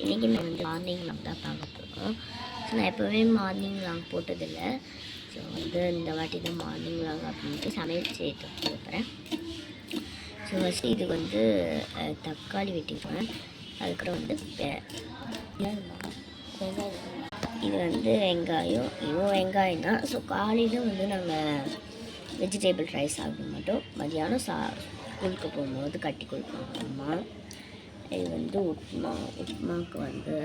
இன்றைக்கி நான் வந்து மார்னிங் லாங் தான் பார்க்க போகிறோம். ஸோ நான் எப்போவுமே மார்னிங் லாங் போட்டதில்லை. ஸோ வந்து இந்த வாட்டி தான் மார்னிங் லாங் அப்படின்ட்டு சமையல் செய்து கொடுக்குறேன். ஸோ ஃபஸ்ட்டு இது வந்து தக்காளி வெட்டிக்குவேன். அதுக்கப்புறம் வந்து இது வந்து வெங்காயம், இதுவும் வெங்காயம் தான். ஸோ காலையில் வந்து நாங்கள் வெஜிடபிள் ரைஸ் சாப்பிட மாட்டோம். மதியானம் ஸ்கூலுக்கு போகும்போது கட்டி கொடுப்பாங்க அம்மா. இது வந்து உப்புமாவுக்கு வந்து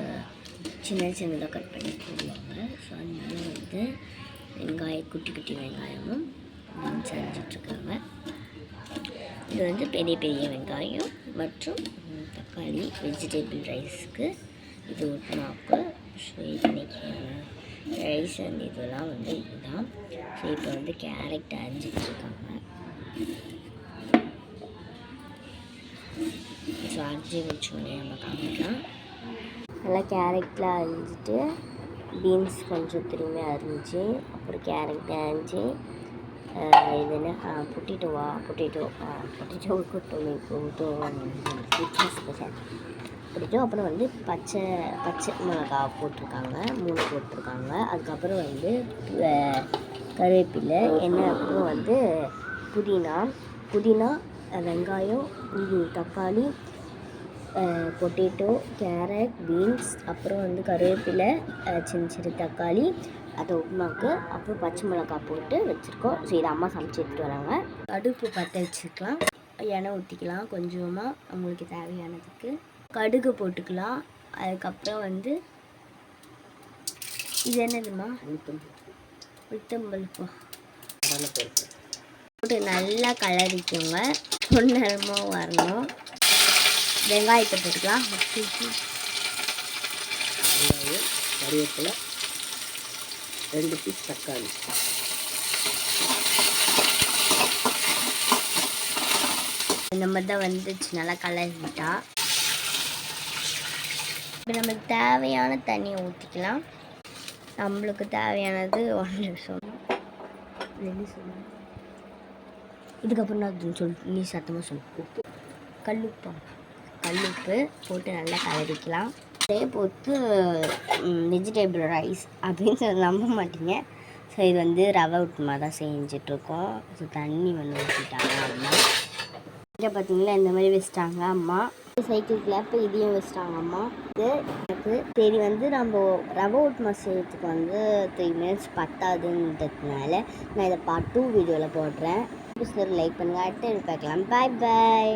சின்னதாக கட் பண்ணி போடுவாங்க. ஸோ அதனால வந்து குட்டி குட்டி வெங்காயமும் செஞ்சிட்ருக்காங்க. இது வந்து பெரிய பெரிய வெங்காயம் மற்றும் தக்காளி வெஜிடபிள் ரைஸுக்கு, இது உப்புமாவுக்கு. ஸோ இன்றைக்கி ரைஸ் வந்து இதெல்லாம் வந்து இதுதான். ஸோ இப்போ வந்து கேரட் அரிஞ்சிட்ருக்காங்க. ஸோ அரிஞ்சி வச்சோடனே நம்ம காமிக்கலாம். நல்லா கேரட்லாம் அரிஞ்சிட்டு பீன்ஸ் கொஞ்சம் திரும்பி அரிஞ்சு, அப்புறம் கேரட் அரிஞ்சு, இது என்ன பொட்டேட்டோ அப்புறம் வந்து பச்சை மிளகா போட்டிருக்காங்க, 3 போட்டிருக்காங்க. அதுக்கப்புறம் வந்து கருவேப்பிலை, அப்புறம் வந்து புதினா, வெங்காயம், தக்காளி, பொட்டேட்டோ, கேரட், பீன்ஸ், அப்புறம் வந்து கருவேப்பிலை, சின்ன தக்காளி, அதை உப்புமாக்கு, அப்புறம் பச்சை மிளகா போட்டு வச்சுருக்கோம். ஸோ இதை அம்மா சமைச்சு எடுத்துகிட்டு வராங்க. அடுப்பு பற்ற வச்சுக்கலாம். எண்ணெய் ஊற்றிக்கலாம் கொஞ்சமாக, அவங்களுக்கு தேவையானதுக்கு. கடுகு போட்டுக்கலாம். அதுக்கப்புறம் வந்து இது என்னதுமா, உளுத்தம்பருப்பு போட்டு நல்லா கலரிக்கோங்க. பொன்னரமாக வரணும். வெங்காயத்தை போட்டுக்கலாம். வெங்காயம், கருவேப்பிலை, 2 பீஸ் தக்காளி. இந்த மாதிரி தான் வந்துச்சு. நல்லா கலரிட்டா இப்போ நமக்கு தேவையான தண்ணியை ஊற்றிக்கலாம். நம்மளுக்கு தேவையானது 1 நிமிஷம். இதுக்கப்புறம் நான் நீ சத்தமாக சொல்லு. கல்லுப்பு போட்டு நல்லா கலரிக்கலாம். அதே போட்டு வெஜிடபிள் ரைஸ் அப்படின்னு சொல்லி நம்ப மாட்டீங்க. ஸோ இது வந்து ரவை உப்புமா தான் செஞ்சிட்ருக்கோம். ஸோ தண்ணி வந்து ஊற்றிட்டாங்க அம்மா. இங்கே பார்த்தீங்களா இந்த மாதிரி வச்சுட்டாங்க அம்மா. சைக்கிள் கிளாப்பு இதையும் வச்சுட்டாங்க அம்மா. இது எனக்கு சரி வந்து நம்ம ரவை உப்புமா செய்யறதுக்கு வந்து 3 மினிட்ஸ் பத்தாதுன்றதுனால நான் இதை பார்ட் 2 வீடியோவில் போடுறேன். லைக் பண்ணுங்கள். அடுத்த பார்க்கலாம். பாய்.